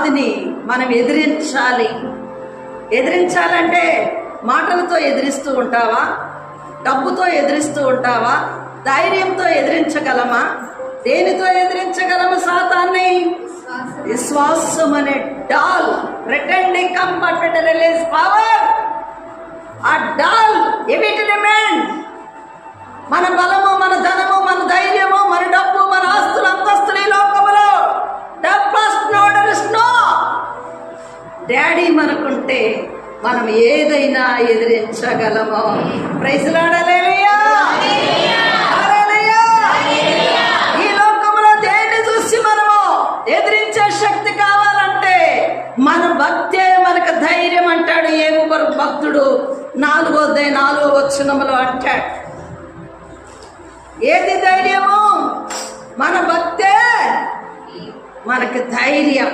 వ్యాధిని మనం ఎదిరించాలి. ఎదిరించాలంటే మాటలతో ఎదిరిస్తూ ఉంటావా? డబ్బుతో ఎదిరిస్తూ ఉంటావా? ధైర్యంతో ఎదిరించగలమా? దేనితో ఎదిరించగలము సాతాన్ని? విశ్వాసం అనే డాల్, ప్రిటెండింగ్ కంఫర్ట్ రిలీజ్ పవర్. ఆ డాల్ ఎవిట్ డిమాండ్. మన బలము, మన ధనము, మన ధైర్యము, మన డబ్బు, మన ఆస్తులు, అంతస్తులు ఈ లోకములో డాడీ మనకుంటే మనం ఏదైనా ఎదిరించగలము. ప్రైజ్ లార్డ్, హల్లెలూయా. ఈ లోకంలో దేన్ని చూసి మనము ఎదిరించే శక్తి కావాలంటే మన భక్తే మనకు ధైర్యం అంటాడు. యోబు భక్తుడు 4వ వచనములో అంటాడు. ఏది ధైర్యము? మన భక్తే మనకు ధైర్యం.